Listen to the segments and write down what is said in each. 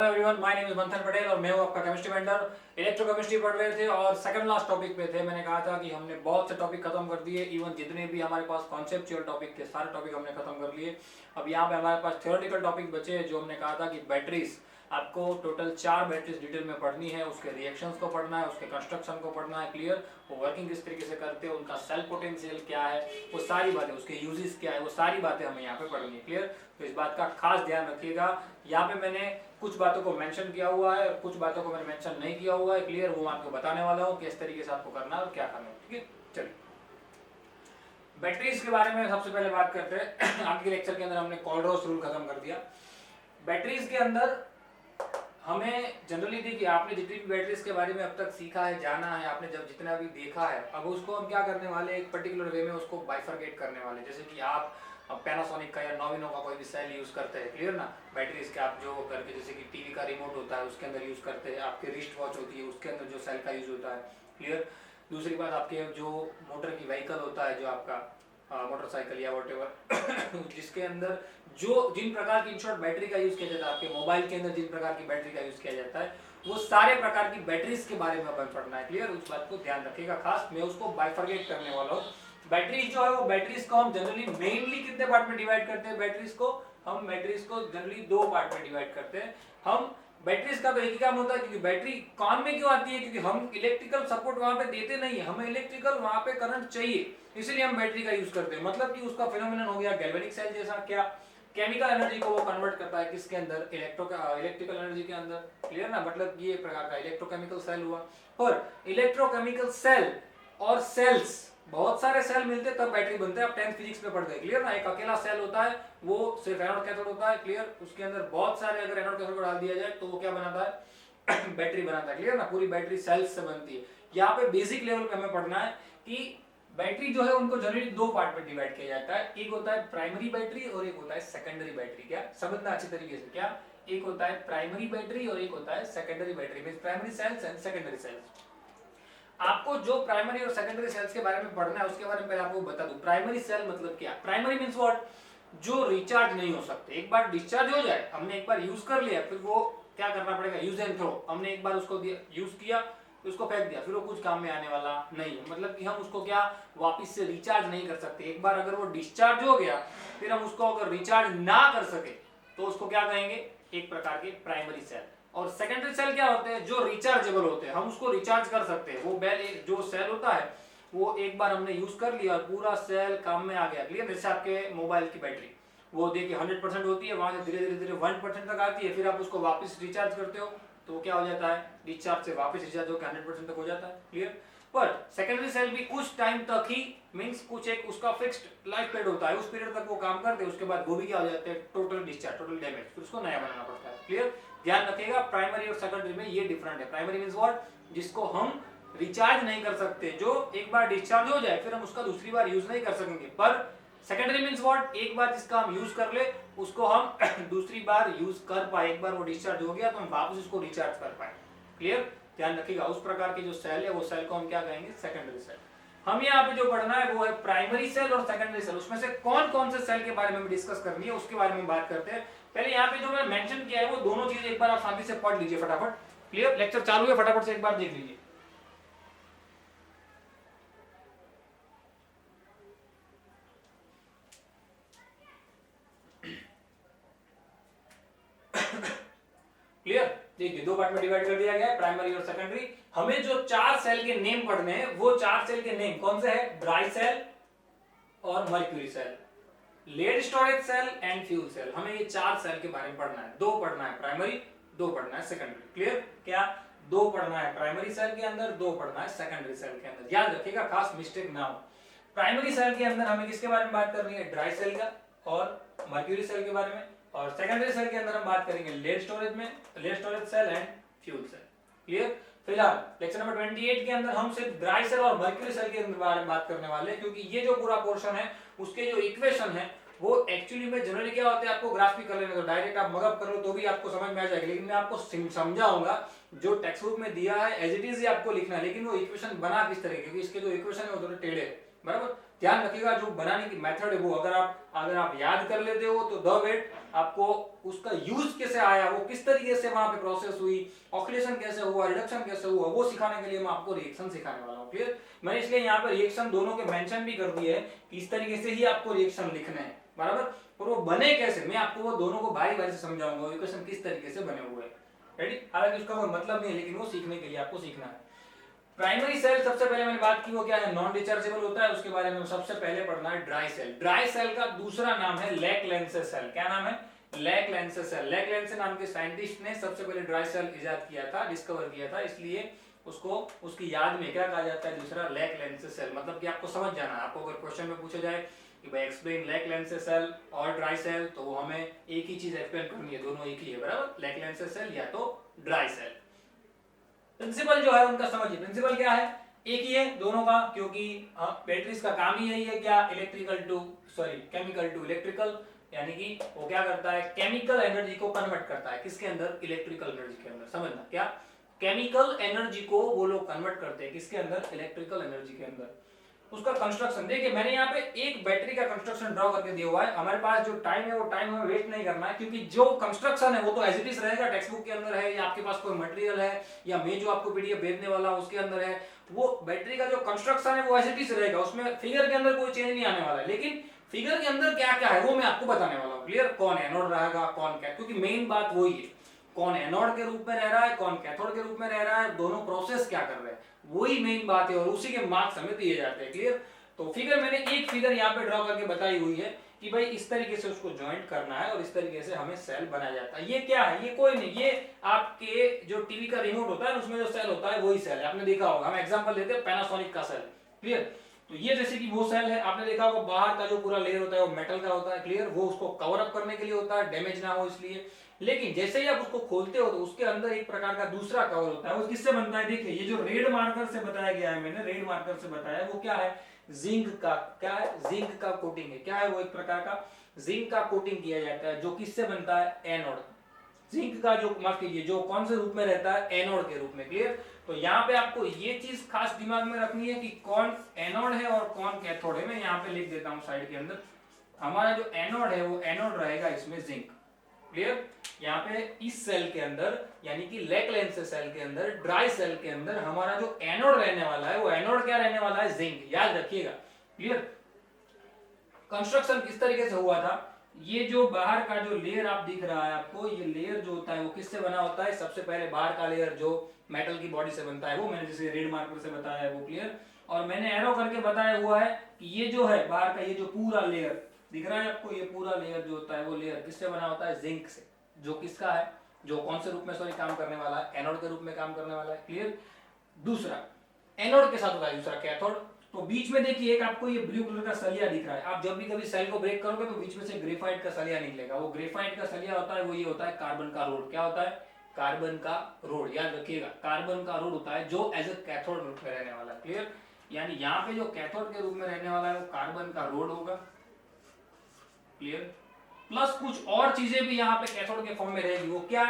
Hello everyone, my name is मंथन पटेल और मैं हूं आपका केमिस्ट्री मेंटर। इलेक्ट्रोकेमिस्ट्री पढ़ रहे थे और सेकंड लास्ट टॉपिक पे थे। मैंने कहा था कि हमने बहुत से टॉपिक खत्म कर दिए, इवन जितने भी हमारे पास कॉन्सेप्चुअल टॉपिक थे सारे टॉपिक हमने खत्म कर लिए। अब यहाँ पे हमारे पास थ्योरेटिकल टॉपिक बचे हैं, जो हमने कहा था कि बैटरीज आपको टोटल 4 बैटरीज डिटेल में पढ़नी है, उसके रिएक्शंस को पढ़ना है, उसके कंस्ट्रक्शन को पढ़ना है, क्लियर, वो वर्किंग किस तरीके से करते हैं, उनका सेल पोटेंशियल क्या है, वो सारी बातें, उसके यूजेस क्या है, वो सारी बातें हमें यहाँ पे पढ़नी है, क्लियर। तो इस बात का खास ध्यान रखिएगा। यहाँ पे मैंने कुछ बातों को मेंशन किया हुआ है, कुछ बातों को मैंने मेंशन नहीं किया हुआ है, क्लियर, वो मैं आपको बताने वाला हूँ किस तरीके से आपको करना है और क्या करना है, ठीक है। चलिए बैटरीज के बारे में सबसे पहले बात करते हैं। आज के लेक्चर के अंदर हमने कोल्ड्रोस रूल खत्म कर दिया। बैटरीज के अंदर हमें जनरली देखिए, आपने जितनी भी बैटरीज के बारे में अब तक सीखा है, जाना है, आपने जब जितना भी देखा है, अब उसको हम क्या करने वाले, एक पर्टिकुलर वे में उसको बाइफरकेट करने वाले। जैसे कि आप पैनासोनिक का या नोविनो का कोई भी सेल यूज करते हैं, क्लियर ना, बैटरीज के आप जो करके, जैसे कि टीवी का रिमोट होता है उसके अंदर यूज करते हैं, आपके रिस्ट वॉच होती है उसके अंदर जो सेल का यूज होता है, क्लियर। दूसरी बात, आपके जो मोटर की व्हीकल होता है, जो आपका मोटरसाइकिल या वॉटेवर जिसके अंदर जो जिन प्रकार की इंशॉर्ट बैटरी का यूज किया जाता है, आपके मोबाइल के अंदर जिन प्रकार की बैटरी का यूज किया जाता है, वो सारे प्रकार की बैटरीज के बारे में अपन पढ़ना है, क्लियर। उस बात को ध्यान रखिएगा खास, मैं उसको बाइफरकेट करने वाला हूँ। बैटरीज जो है वो बैटरीज को हम जनरली मेनली कितने पार्ट में डिवाइड करते हैं, बैटरीज को जनरली 2 पार्ट में डिवाइड करते हैं। हम बैटरीज का तो एक ही काम होता है, क्योंकि बैटरी काम में क्यों आती है, क्योंकि हम इलेक्ट्रिकल सपोर्ट वहां पे देते नहीं है, हमें इलेक्ट्रिकल वहां पे करंट चाहिए, इसलिए हम बैटरी का यूज करते हैं। मतलब कि उसका फिनोमिनन हो गया गैल्वेनिक सेल जैसा, क्या केमिकल एनर्जी को वो कन्वर्ट करता है किसके अंदर, इलेक्ट्रिकल एनर्जी के अंदर, क्लियर ना। मतलब ये एक प्रकार का इलेक्ट्रोकेमिकल सेल हुआ। और इलेक्ट्रोकेमिकल सेल और सेल्स, बहुत सारे सेल मिलते तब बैटरी बनते हैं। आप 10th फिजिक्स में पढ़ते हैं, क्लियर ना। एक अकेला सेल होता है, वो सिर्फ एनोड कैथोड होता है, क्लियर। उसके अंदर बहुत सारे अगर एनोड कैथोड को डाल दिया जाए तो वो क्या बनाता है बैटरी बनाता है, क्लियर ना। पूरी बैटरी सेल्स से बनती है। यहाँ पे बेसिक लेवल पे हमें पढ़ना है कि बैटरी जो है उनको जनरली 2 पार्ट में डिवाइड किया जाता है। एक होता है प्राइमरी बैटरी और एक होता है सेकेंडरी बैटरी। क्या समझना अच्छी तरीके से, क्या एक होता है प्राइमरी बैटरी और एक होता है secondary battery, means primary cells and secondary cells. आपको जो प्राइमरी और सेकेंडरी सेल्स के बारे में पढ़ना है उसके बारे में पहले आपको बता दूं। प्राइमरी सेल मतलब क्या, प्राइमरी मींस व्हाट, जो रिचार्ज नहीं हो सकते, एक बार डिस्चार्ज हो जाए, हमने एक बार यूज कर लिया, फिर वो क्या करना पड़ेगा, यूज एंड थ्रो। हमने एक बार उसको यूज किया, उसको फेंक दिया, फिर वो कुछ काम में आने वाला नहीं है। मतलब कि हम उसको क्या वापस से रिचार्ज नहीं कर सकते। एक बार अगर वो डिस्चार्ज हो गया, फिर हम उसको अगर रिचार्ज ना कर सके तो उसको क्या कहेंगे, एक प्रकार के प्राइमरी सेल। और सेकेंडरी सेल क्या होते हैं, जो रिचार्जेबल होते हैं, हम उसको रिचार्ज कर सकते हैं। वो जो सेल होता है वो एक बार हमने यूज कर लिया और पूरा सेल काम में आ गया, क्लियर। जैसे आपके मोबाइल की बैटरी, वो देखिए 100% होती है, वहां से धीरे धीरे 1% तक आती है, फिर आप उसको वापस रिचार्ज करते हो तो वो क्या हो जाता है, डिस्चार्ज से वापस रिचार्ज होकर 100% तक हो जाता है, क्लियर। पर सेकेंडरी सेल भी कुछ टाइम तक ही, मींस कुछ एक उसका फिक्स्ड लाइफ पीरियड होता है, उस पीरियड तक वो काम करते हैं, उसके बाद वो भी क्या हो जाते हैं, टोटल डिस्चार्ज, टोटल डैमेज, फिर उसको नया बनाना पड़ता है, क्लियर। ध्यान रखिएगा प्राइमरी और सेकेंडरी में ये डिफरेंट है। प्राइमरी मींस व्हाट, जिसको हम रिचार्ज नहीं कर सकते, जो एक बार डिस्चार्ज हो जाए फिर हम उसका दूसरी बार यूज नहीं कर सकेंगे। पर सेकेंडरी मींस व्हाट, एक बार जिसका हम यूज कर ले उसको हम दूसरी बार यूज कर पाए। एक बार वो डिस्चार्ज हो गया तो हम वापस उसको रिचार्ज कर पाए, क्लियर। ध्यान रखिएगा उस प्रकार की जो सेल है वो सेल को हम क्या कहेंगे, सेकेंडरी सेल। हम यहाँ पे जो पढ़ना है वो है प्राइमरी सेल और सेकेंडरी सेल। उसमें से कौन कौन से सेल के बारे में डिस्कस करनी है उसके बारे में बात करते हैं। पहले यहाँ पे जो मैंने मेंशन किया है वो दोनों चीज एक बार आप शांति से पढ़ लीजिए फटाफट, क्लियर। लेक्चर चालू है, फटाफट से एक बार देख लीजिए। क्लियर, देखिए 2 पार्ट में डिवाइड कर दिया गया है, प्राइमरी और सेकेंडरी। हमें जो 4 सेल के नेम पढ़ने हैं वो 4 सेल के नेम कौन से हैं, ड्राई सेल और mercury cell, lead storage cell and fuel cell. हमें ये 4 सेल के बारे में पढ़ना है। 2 पढ़ना है प्राइमरी, 2 पढ़ना है सेकेंडरी, क्लियर। क्या 2 पढ़ना है प्राइमरी सेल के अंदर, 2 पढ़ना है सेकेंडरी सेल के अंदर। याद रखिएगा खास मिस्टेक ना हो। प्राइमरी सेल के अंदर हमें किसके बारे में बात करनी है, ड्राई सेल का और मर्क्यूरी सेल के बारे में। और सेकेंडरी सेल के अंदर हम बात करेंगे lead storage cell and fuel cell, clear. फिलहाल लेक्चर नंबर 28 के अंदर हम सिर्फ ड्राई सेल और मर्क्यूरी सेल के बारे में बात करने वाले हैं, क्योंकि ये जो पूरा पोर्शन है उसके जो इक्वेशन है वो एक्चुअली में जनरली क्या होते हैं, आपको ग्राफ भी कर लेने तो डायरेक्ट आप मगअप कर लो तो भी आपको समझ में आ जाएगा, लेकिन मैं आपको समझाऊंगा जो टेक्स्ट बुक में दिया है एज इट इज ही आपको लिखना है, लेकिन वो इक्वेशन बना किस तरह, क्योंकि इसके जो इक्वेशन है वो थोड़े टेढ़े, बराबर। ध्यान रखिएगा जो बनाने की मेथड है वो अगर आप याद कर लेते हो तो द वेट आपको उसका यूज कैसे आया, वो किस तरीके से वहां पे प्रोसेस हुई, ऑक्सीडेशन कैसे हुआ, रिडक्शन कैसे हुआ, वो सिखाने के लिए मैं आपको रिएक्शन सिखाने वाला हूँ। क्लियर? मैंने इसलिए यहाँ पे रिएक्शन दोनों के मेंशन भी कर दिए है कि इस तरीके से ही आपको रिएक्शन लिखने हैं, बराबर। और वो बने कैसे, मैं आपको वो दोनों को बारी बारी से समझाऊंगा, इक्वेशन किस तरीके से बने हुए हैं। रेडी? हालांकि उसका कोई मतलब नहीं है, लेकिन वो सीखने के लिए आपको सीखना है। प्राइमरी सेल सबसे पहले मैंने बात की वो क्या है, नॉन डिचार्जेबल होता है, उसके बारे में सबसे पहले पढ़ना है ड्राई सेल। ड्राई सेल का दूसरा नाम है लेक-लेंसे सेल। क्या नाम है? लेक-लेंसे सेल। लेक-लेंसे नाम के साइंटिस्ट ने सबसे पहले ड्राई सेल इजाद किया था, डिस्कवर किया था, इसलिए उसको उसकी याद में क्या कहा जाता है, दूसरा लेक-लेंसे सेल। मतलब कि आपको समझ जाना है, आपको अगर क्वेश्चन में पूछा जाए कि भाई एक्सप्लेन लेक-लेंसे सेल और ड्राई सेल, तो वो हमें एक ही चीज एक्सप्लेन करनी है, दोनों एक ही है, बराबर। लेक-लेंसे सेल या तो ड्राई सेल। प्रिंसिपल जो है उनका समझिए, प्रिंसिपल क्या है, एक ही है दोनों का, क्योंकि बैटरीज का काम ही यही है क्या, केमिकल टू इलेक्ट्रिकल, यानी कि वो क्या करता है, केमिकल एनर्जी को कन्वर्ट करता है किसके अंदर, इलेक्ट्रिकल एनर्जी के अंदर। समझना, क्या केमिकल एनर्जी को वो लोग कन्वर्ट करते हैं किसके अंदर, इलेक्ट्रिकल एनर्जी के अंदर। उसका कंस्ट्रक्शन देखिए, मैंने यहाँ पे एक बैटरी का कंस्ट्रक्शन ड्रॉ करके दिया हुआ है। हमारे पास जो टाइम है वो टाइम हमें वेस्ट नहीं करना है, क्योंकि जो कंस्ट्रक्शन है वो तो एज इट इज रहेगा, टेक्स्ट बुक के अंदर है, या आपके पास कोई मटेरियल है, या मैं जो आपको पीडीएफ भेजने वाला हूं उसके अंदर है। वो बैटरी का जो कंस्ट्रक्शन है वो एज इट इज रहेगा, उसमें फिगर के अंदर कोई चेंज नहीं आने वाला है, लेकिन फिगर के अंदर क्या क्या है वो मैं आपको बताने वाला हूँ। क्लियर? कौन एनोड रहेगा, कौन कैथोड, क्योंकि मेन बात वही है, कौन एनोड के रूप में रह रहा है, कौन कैथोड के रूप में रह रहा है, दोनों प्रोसेस क्या कर रहे हैं, वही मेन बात है, और उसी के मार्क्स हमें दिए जाते हैं। क्लियर? तो फिगर मैंने एक फिगर यहाँ पे ड्रॉ करके बताई हुई है कि भाई इस तरीके से उसको ज्वाइंट करना है और इस तरीके से हमें सेल बनाया जाता है। ये क्या है, ये कोई नहीं, ये आपके जो टीवी का रिमोट होता है उसमें जो सेल होता है वही सेल है, आपने देखा होगा। हम एग्जांपल लेते हैं पैनासोनिक का सेल। क्लियर? तो ये जैसे कि वो सेल है, आपने देखा होगा बाहर का जो पूरा लेयर होता है वो मेटल का होता है। क्लियर? वो उसको कवर अप करने के लिए होता है, डैमेज ना हो इसलिए। लेकिन जैसे ही आप उसको खोलते हो तो उसके अंदर एक प्रकार का दूसरा कवर होता है, वो किससे बनता है, देखिए ये जो रेड मार्कर से बताया गया है, मैंने रेड मार्कर से बताया, वो क्या है, जिंक का, क्या है, जिंक का कोटिंग है। क्या है वो, एक प्रकार का जिंक का कोटिंग किया जाता है, जो किससे बनता है, एनोड। जिंक का जो, माफ कीजिए, जो कौन से रूप में रहता है, एनोड के रूप में। क्लियर? तो यहाँ पे आपको ये चीज खास दिमाग में रखनी है कि कौन एनोड है और कौन कैथोड है। मैं यहाँ पे लिख देता हूँ साइड के अंदर, हमारा जो एनोड है वो एनोड रहेगा इसमें जिंक। क्लियर? यहाँ पे इस सेल के अंदर, यानी कि लेक-लेंसे सेल के अंदर, ड्राई सेल के अंदर हमारा जो एनोड रहने वाला है वो एनोड क्या रहने वाला है, जिंक। याद रखिएगा। क्लियर? कंस्ट्रक्शन किस तरीके से हुआ था, ये जो बाहर का जो लेयर आप दिख रहा है आपको, ये लेयर जो होता है वो किससे बना होता है, सबसे पहले बाहर का लेयर जो मेटल की बॉडी से बनता है, वो मैंने जैसे रेड मार्कर से बताया है वो। क्लियर? और मैंने एरो करके बताया हुआ है कि ये जो है बाहर का, ये जो पूरा लेयर दिख रहा है आपको, ये पूरा लेयर जो होता है वो लेयर किससे बना होता है, जिंक से, जो किसका है, जो कौन से रूप में सॉरी काम करने वाला है, एनोड के रूप में काम करने वाला है। क्लियर? दूसरा एनोड के साथ होता है दूसरा कैथोड। तो बीच में देखिए एक आपको ये ब्लू कलर का सलिया दिख रहा है, आप जब भी कभी सेल को ब्रेक करोगे तो बीच में से ग्रेफाइट का सलिया निकलेगा, वो ग्रेफाइट का सलिया होता है, वो ये होता है कार्बन का रोड। क्या होता है, कार्बन का रोड। याद रखिएगा, कार्बन का रोड होता है जो एज ए कैथोड रूप में रहने वाला है। क्लियर? यानी यहाँ पे जो कैथोड के रूप में रहने वाला है वो कार्बन का रोड होगा। क्लियर? प्लस कुछ और चीजें भी यहाँ पे कैथोड के फॉर्म में रहेगी, वो क्या,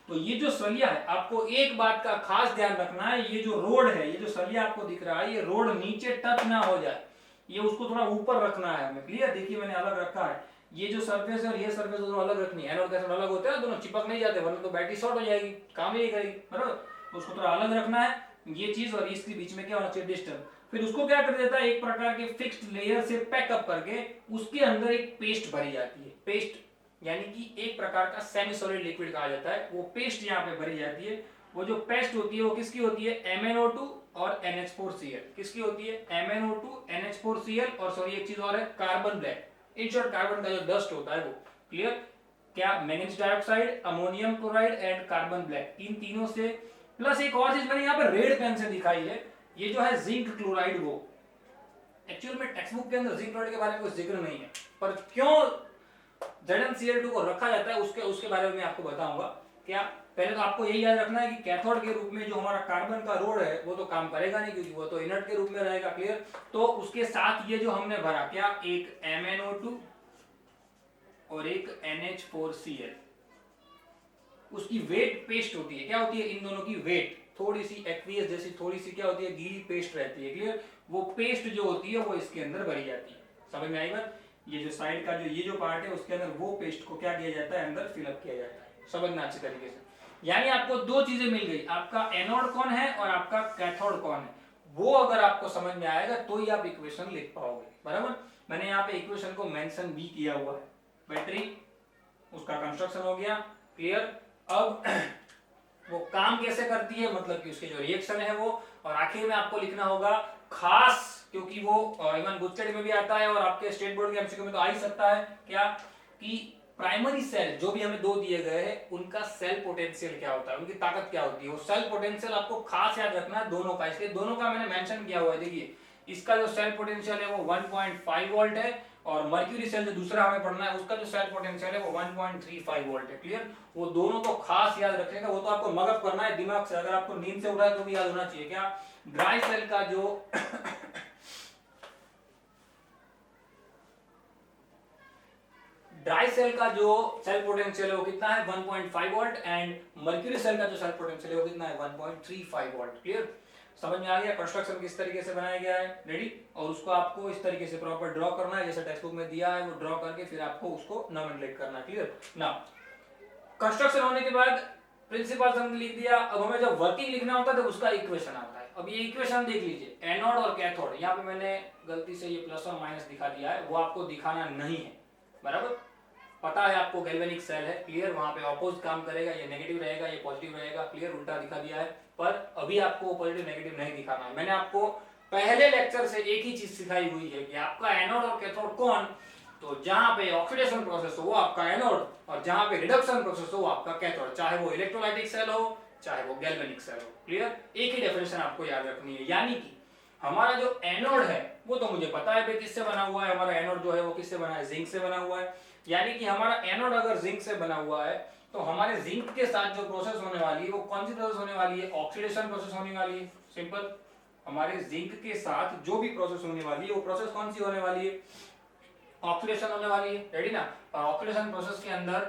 तो ये जो सलिया है, आपको एक बात का खास ध्यान रखना है, ये जो रोड है, ये जो सलिया आपको दिख रहा है, ये रोड नीचे टच ना हो जाए, ये उसको थोड़ा ऊपर रखना है हमें। क्लियर? देखिए मैंने अलग रखा है, ये जो सरफेस है और ये सरफेस दोनों अलग रखनी है, एनोड कैथोड अलग होते हैं, दोनों चिपक नहीं जाते, वरना तो बैटरी शॉर्ट हो जाएगी, काम ही नहीं करेगी, बराबर। तो उसको थोड़ा अलग रखना है, ये चीज, और इसके बीच में क्या होना चाहिए, डिस्टेंस। फिर उसको क्या कर देता है, एक प्रकार के फिक्स्ड लेयर से पैकअप करके उसके अंदर एक पेस्ट भरी जाती है। पेस्ट यानी कि एक प्रकार का सेमी सॉलिड लिक्विड कहा जाता है, वो पेस्ट यहाँ पे भरी जाती है। वो जो पेस्ट होती है वो किसकी होती है, MnO2 और NH4Cl। किसकी होती है, MnO2 NH4Cl, और सॉरी एक चीज और है, carbon black. In short carbon का जो डस्ट होता है वो। क्लियर? क्या, manganese dioxide, ammonium chloride and carbon black, इन तीनों से, प्लस एक और चीज मैंने यहाँ पे रेड पेन से दिखाई है, ये जो है जिंक क्लोराइड। वो एक्चुअल में टेक्स्ट बुक के अंदर जिंक क्लोराइड के बारे में कुछ जिक्र नहीं है, पर क्यों ZnCl2 को रखा जाता है उसके बारे में मैं आपको बताऊंगा। क्या, पहले तो आपको यही याद रखना है कि कैथोड के रूप में जो हमारा कार्बन का रोड है वो तो काम करेगा नहीं, क्योंकि वो तो इनर्ट के रूप में रहेगा। क्लियर? तो उसके साथ ये जो हमने भरा, क्या, एक MnO2 और एक NH4Cl, उसकी वेट पेस्ट होती है। क्या होती है, इन दोनों की वेट। थोड़ी सी एक्वियस जैसी थोड़ी सी क्या होती है, गीली पेस्ट रहती है। क्लियर? वो पेस्ट जो होती है वो इसके अंदर भरी जाती है। समझ में आई बात? ये जो साइड का जो ये जो पार्ट है उसके अंदर वो पेस्ट को क्या किया जाता है, अंदर फिलअप किया जाता है। समझना अच्छी तरीके से। यानी आपको दो चीजें मिल गई, आपका एनोड कौन है और आपका कैथोड कौन है। वो अगर आपको समझ में आएगा तो ही आप इक्वेशन लिख पाओगे। बराबर? मैंने यहाँ पे इक्वेशन को मेंशन भी किया हुआ है। बैटरी, उसका कंस्ट्रक्शन हो गया। क्लियर? अब वो काम कैसे करती है, मतलब कि उसके जो रिएक्शन है वो, और आखिर में आपको लिखना होगा खास, क्योंकि वो इवन बुक स्टडी में भी आता है और आपके स्टेट बोर्ड के एमसीक्यू में तो आ ही सकता है, क्या कि प्राइमरी सेल जो भी हमें दो दिए गए हैं उनका सेल पोटेंशियल क्या होता है, उनकी ताकत क्या होती है। वो सेल पोटेंशियल आपको खास याद रखना है दोनों का, इसलिए दोनों का मैंने मेंशन किया हुआ है। देखिए इसका जो सेल पोटेंशियल है वो 1.5 वोल्ट है, और मर्क्यूरी सेल जो दूसरा हमें पढ़ना है उसका जो सेल पोटेंशियल है वो 1.35 वोल्ट है। क्लियर? वो दोनों को खास याद रखने का, वो तो आपको मगज करना है दिमाग से। अगर आपको नींद से उठा है तो भी याद होना चाहिए। क्या? ड्राई सेल का जो ड्राई सेल का जो सेल पोटेंशियल है वो कितना है, 1.5 वोल्ट, एंड मर्क्यूरी सेल का जो सेल पोटेंशियल है वो कितना है, 1.35 वोल्ट। क्लियर? समझ में आ गया कंस्ट्रक्शन किस तरीके से बनाया गया है? रेडी? और उसको आपको इस तरीके से प्रॉपर ड्रॉ करना है, जैसे टेक्स्ट बुक में दिया है वो ड्रॉ करके फिर आपको उसको नोमेनक्लेट करना है। क्लियर? नाउ कंस्ट्रक्शन होने के बाद प्रिंसिपल हमने लिख दिया। अब हमें जब वर्किंग लिखना होता है तो उसका इक्वेशन आता है। अब ये इक्वेशन देख लीजिए, एनोड और कैथोड, यहाँ पे मैंने गलती से ये प्लस और माइनस दिखा दिया है, वो आपको दिखाना नहीं है। बराबर? पता है आपको गैल्वेनिक सेल है। क्लियर? वहां पे ऑपोजिट काम करेगा, ये नेगेटिव रहेगा ये पॉजिटिव रहेगा। क्लियर? उल्टा दिखा दिया है, पर अभी आपको पॉजिटिव नेगेटिव नहीं दिखाना है। मैंने आपको पहले लेक्चर से एक ही चीज सिखाई हुई है कि आपका एनोड और कैथोड कौन, तो जहां पे ऑक्सीडेशन प्रोसेस हो वो आपका एनोड, और जहां पे रिडक्शन प्रोसेस हो वो आपका कैथोड, चाहे वो इलेक्ट्रोलाइटिक सेल हो चाहे वो गैल्वेनिक सेल हो। क्लियर? एक ही डेफिनेशन आपको याद रखनी है। यानी कि हमारा जो एनोड है वो तो मुझे पता है भाई किससे बना हुआ है, हमारा एनोड जो है वो किससे बना है, जिंक से बना हुआ है। यानी कि हमारा एनोड अगर जिंक से बना हुआ है तो हमारे जिंक के साथ जो प्रोसेस होने वाली है वो कौन सी प्रोसेस होने वाली है, ऑक्सीडेशन प्रोसेस होने वाली है। सिंपल, हमारे जिंक के साथ जो भी प्रोसेस होने वाली है वो प्रोसेस कौन सी होने वाली है, ऑक्सीडेशन होने वाली है। रेडी ना? और ऑक्सीडेशन प्रोसेस के अंदर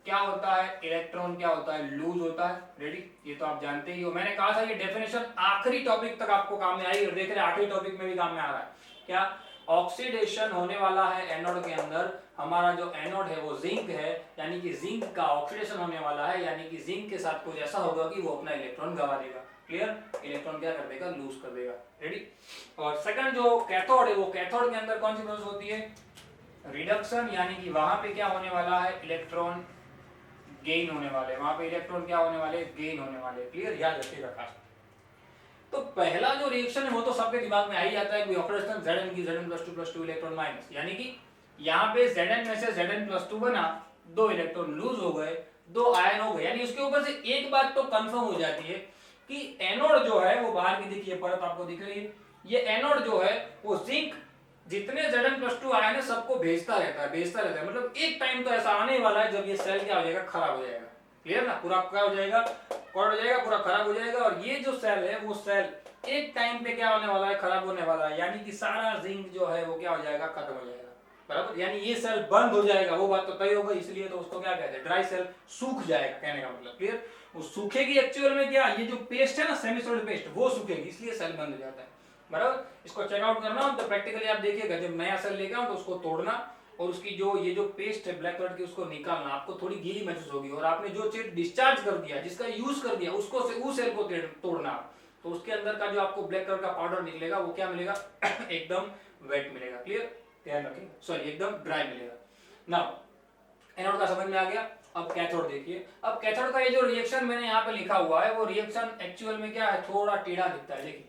क्या होता है, इलेक्ट्रॉन क्या होता है, लूज होता है। रेडी? ये तो आप जानते ही हो। मैंने कहा था ये डेफिनेशन आखिरी टॉपिक तक आपको काम में आई, और देख रहे आखिरी टॉपिक में भी काम में आ रहा है। क्या? ऑक्सीडेशन होने वाला है एनोड के अंदर, हमारा जो एनोड है वो जिंक है, यानी कि जिंक का ऑक्सीडेशन होने वाला है, यानी कि जिंक के साथ कुछ ऐसा होगा कि वो अपना इलेक्ट्रॉन गवा देगा। क्लियर? इलेक्ट्रॉन क्या कर देगा, लूज कर देगा। रेडी? और सेकंड जो कैथोड है, वो कैथोड के अंदर कौन सी प्रोसेस होती है, रिडक्शन, यानी कि वहां पे क्या होने वाला है, इलेक्ट्रॉन गेन होने वाले, वहां पे इलेक्ट्रॉन क्या होने वाले, गेन होने वाले। क्लियर? याद रखिएगा खास। तो पहला जो रिएक्शन है वो तो सबके दिमाग में आ ही जाता है कि ऑपरेशन Zn की Zn+2+2 इलेक्ट्रॉन माइनस, यानी कि यहाँ पे Zn में से Zn+2 बना, दो इलेक्ट्रॉन लूज हो गए, दो आयन हो गए। यानी उसके ऊपर से एक बात तो कंफर्म हो जाती है कि एनोड जो है वो बाहर की देखिए परत आपको दिख रही है, ये एनोड जो है वो जिंक जितने Zn+2 आयन है सबको भेजता रहता है। मतलब एक टाइम तो ऐसा आने वाला है जब ये सेल क्या हो जाएगा, खराब हो जाएगा। क्लियर ना? पूरा क्या हो जाएगा, कॉर्ड हो जाएगा, पूरा खराब हो जाएगा। और ये जो सेल है वो सेल एक टाइम पे क्या होने वाला है, खराब होने वाला है, यानी कि सारा जिंक जो है वो क्या हो जाएगा, खत्म हो जाएगा। बराबर? यानी ये सेल बंद हो जाएगा, वो बात तो तय हो गई। इसलिए तो उसको क्या कहते हैं, ड्राई सेल, सूख जाएगा, कहने का मतलब। क्लियर? वो सूखेगी एक्चुअल में क्या, ये जो पेस्ट है ना, सेमी सॉलिड पेस्ट, वो सूखेगी, इसलिए सेल बंद हो जाता है। बराबर? इसको चेकआउट करना हो तो प्रैक्टिकली आप देखिएगा, जब नया सेल लेकर आओ तो उसको तोड़ना, और उसकी जो ये जो पेस्ट है ब्लैक कलर की उसको निकालना, आपको थोड़ी गीली महसूस होगी, और आपने जो चीज डिस्चार्ज कर दिया, जिसका यूज कर दिया, उसको से उस सेल को तोड़ना, तो उसके अंदर का जो आपको ब्लैक कलर का पाउडर निकलेगा वो क्या मिलेगा एकदम वेट मिलेगा। क्लियर? ध्यान रखिए, सॉरी एकदम ड्राई मिलेगा। नाउ एनोड का समझ में आ गया। अब कैथोड देखिए। अब कैथोड का ये जो रिएक्शन मैंने यहाँ पे लिखा हुआ है वो रिएक्शन एक्चुअल में क्या है, थोड़ा टेढ़ा दिखता है। देखिए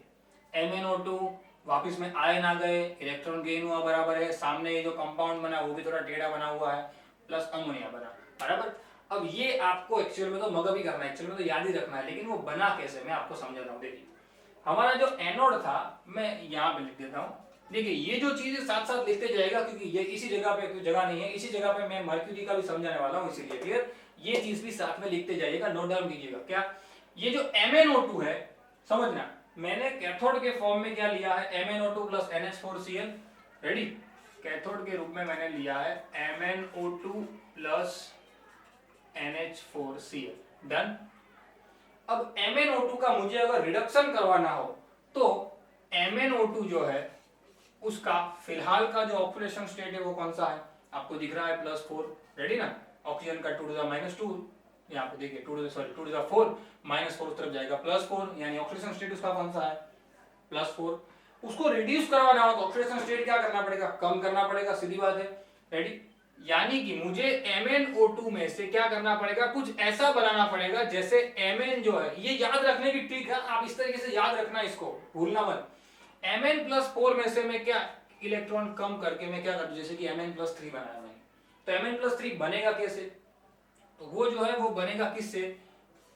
MnO2 वापिस में आयन आ गए, इलेक्ट्रॉन गेन हुआ, बराबर है। सामने ये जो कंपाउंड बना वो भी थोड़ा टेढ़ा बना हुआ है, प्लस अमोनिया बना, बराबर। अब ये आपको एक्चुअल में तो मगज ही करना है, एक्चुअल में तो याद ही रखना है, लेकिन वो बना कैसे मैं आपको समझा रहा हूँ। देखिए हमारा जो एनोड था, मैं यहाँ पे लिख देता हूँ। देखिए ये जो चीजें साथ साथ लिखते जाएगा, क्योंकि ये इसी जगह पे कोई जगह नहीं है, इसी जगह पे मैं मर्क्यूरी का भी समझाने वाला हूँ, इसीलिए। क्लियर? ये चीज भी साथ में लिखते जाइएगा, नोट डाउन कीजिएगा। क्या? ये जो MnO2 है, समझना, मैंने कैथोड के फॉर्म में क्या लिया है, MnO2 plus NH4Cl। Ready? Cathode के रूप में मैंने लिया है MnO2 प्लस NH4Cl। डन? अब MnO2 का मुझे अगर रिडक्शन करवाना हो तो MnO2 जो है उसका फिलहाल का जो ऑक्सीडेशन स्टेट है वो कौन सा है, आपको दिख रहा है +4, रेडी ना। ऑक्सीजन का 2⁻², यहाँ पे देखिए 2⁻4 -4 उस तरफ जाएगा +4, यानी ऑक्सीडेशन स्टेट उसका कौन सा है +4। उसको रिड्यूस करवाना हो तो ऑक्सीडेशन स्टेट क्या करना पड़ेगा, कम करना पड़ेगा, सीधी बात है, रेडी। यानी कि मुझे MnO2 में से क्या करना पड़ेगा, कुछ ऐसा बनाना पड़ेगा जैसे Mn जो है, ये याद रखने की ट्रिक है, आप इस तरीके से याद रखना, इसको भूलना मत। Mn+4 में से मैं क्या इलेक्ट्रॉन कम करके मैं क्या कर, जैसे कि Mn+3 बनाया मैंने, तो Mn+3 बनेगा कैसे, तो वो जो है वो बनेगा किससे,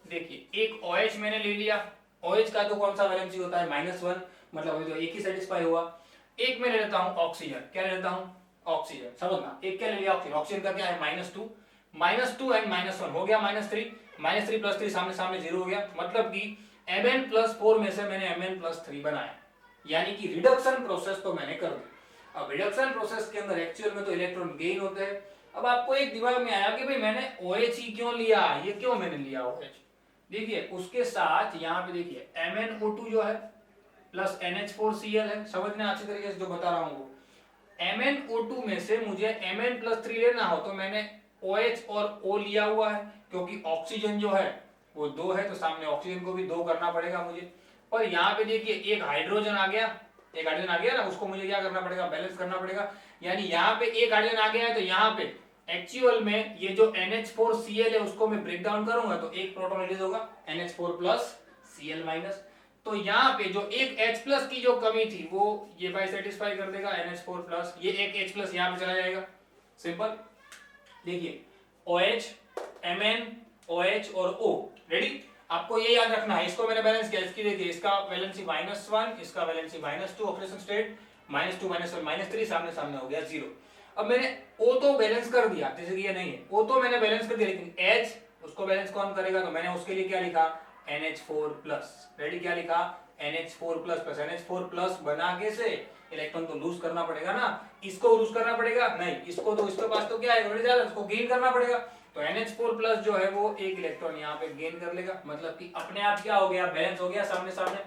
देखिए एक OH मैंने ले लिया, OH का तो कौन सा वैलेंसी होता है -1, मतलब तो एक ही सेटिस्फाई हुआ। एक मैं ले लेता हूं ऑक्सीजन, क्या ले लेता हूं ऑक्सीजन, समझना, एक क्या ले लिया ऑक्सीजन, ऑक्सीजन का क्या है -2 एंड -1 हो गया -3, -3 + 3 सामने सामने 0 हो गया, मतलब कि Mn+4 में से मैंने Mn+3 बनाया, यानी कि रिडक्शन प्रोसेस तो मैंने कर दी। अब रिडक्शन प्रोसेस के अंदर एक्चुअल में तो इलेक्ट्रॉन गेन होते हैं। अब आपको एक दिमाग में आया कि भाई मैंने OH ही क्यों लिया, ये क्यों मैंने लिया OH, देखिए उसके साथ यहाँ पे देखिए MnO2 जो है प्लस NH4Cl है, समझना अच्छी तरीके से जो बता रहा हूँ वो। MnO2 में से मुझे Mn+3 लेना हो तो मैंने OH और O लिया हुआ है, क्योंकि ऑक्सीजन जो है वो 2 है तो सामने ऑक्सीजन को भी 2 करना पड़ेगा मुझे। पर यहाँ पे देखिए एक हाइड्रोजन आ गया, एक हाइड्रोजन आ गया ना, उसको मुझे क्या करना पड़ेगा, बैलेंस करना पड़ेगा। यानी यहाँ पे एक हाइड्रोजन आ गया है तो यहाँ पे एक्चुअल में ये जो NH4Cl है उसको मैं ब्रेक डाउन करूंगा तो एक प्रोटॉन रिलीज होगा NH4+ Cl-। तो यहाँ पे जो एक H+ की जो कमी थी वो ये भाई सेटिस्फाई कर देगा NH4+, ये एक H+ यहाँ पे चला जाएगा, सिंपल। देखिए OH, Mn, OH और O, रेडी। आपको ये याद रखना है, इसको मैंने बैलेंस किया, इसकी देखिए इसका वैलेंसी -1, इसका वैलेंसी -2, ऑक्सीडेशन स्टेट -2 -1 -3, सामने सामने हो गया 0। अब मैंने O तो बैलेंस कर दिया, जैसे कि ये नहीं है, O तो मैंने बैलेंस कर दिया, लेकिन H उसको बैलेंस कौन करेगा, तो मैंने उसके लिए क्या लिखा NH4+, रेडी, क्या लिखा NH4+, NH4+ बना के से इलेक्ट्रॉन तो लूज करना पड़ेगा ना, इसको लूज करना पड़ेगा नहीं, इसको तो इसके पास तो क्या है ऑलरेडी ज्यादा, उसको गेन करना पड़ेगा, तो NH4+ जो है वो एक इलेक्ट्रॉन यहाँ पे गेन कर लेगा, मतलब कि अपने आप क्या हो गया, बैलेंस हो गया सामने सामने,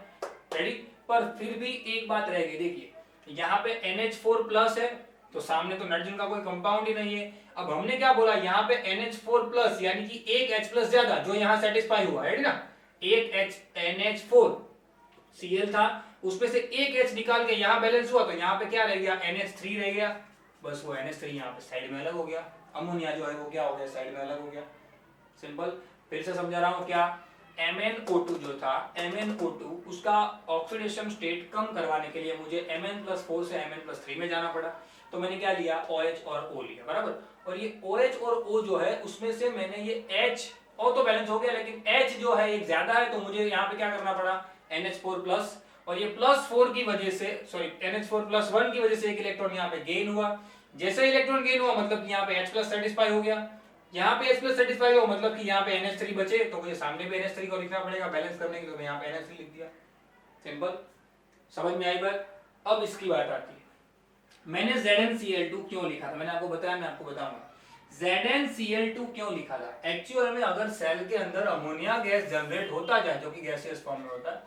रेडी। पर फिर भी एक बात रहेगी, देखिए यहाँ पे NH4+ है तो सामने तो नाइट्रोजन का कोई कंपाउंड ही नहीं है। अब हमने क्या बोला, यहाँ पे NH4+ यानी कि एक H+ ज्यादा जो यहाँ सेटिस्फाई हुआ है ना, एक NH4Cl था, उसमें से एक H निकाल के यहाँ बैलेंस हुआ तो यहाँ पे क्या रह गया, NH3 रह गया, बस वो NH3 यहाँ पे साइड में अलग हो गया, अमोनिया जो है वो क्या हो गया, साइड में अलग हो गया, सिंपल। फिर से समझा रहा हूँ, क्या MnO2 जो था, MnO2 उसका ऑक्सीडेशन स्टेट कम करवाने के लिए मुझे Mn+4 से Mn+3 में जाना पड़ा, तो मैंने क्या लिया OH और O लिया, बराबर। और ये OH और O जो है उसमें से मैंने ये H, O तो बैलेंस हो गया लेकिन H जो है एक ज्यादा है, तो मुझे यहाँ पे क्या करना पड़ा NH4+, और ये +4 की वजह से, सॉरी NH4+1 की वजह से एक इलेक्ट्रॉन यहाँ पे गेन हुआ, जैसे इलेक्ट्रॉन गेन हुआ मतलब कि यहाँ पे H+ सेटिस्फाई हो गया, यहाँ पे H+ सेटिस्फाई हुआ मतलब कि यहाँ पे NH3 बचे, तो मुझे सामने पे NH3 को लिखना पड़ेगा बैलेंस करने के लिए, तो मैं यहाँ पे NH3 लिख दिया, सिंपल। समझ में आई बात। अब इसकी बात आती है, मैंने ZnCl2 क्यों लिखा था, मैंने आपको बताया, मैं आपको बताऊंगा ZnCl2 क्यों लिखा था। एक्चुअल में अगर सेल के अंदर अमोनिया गैस जनरेट होता जाए, जो कि गैसियस फॉर्म में होता है,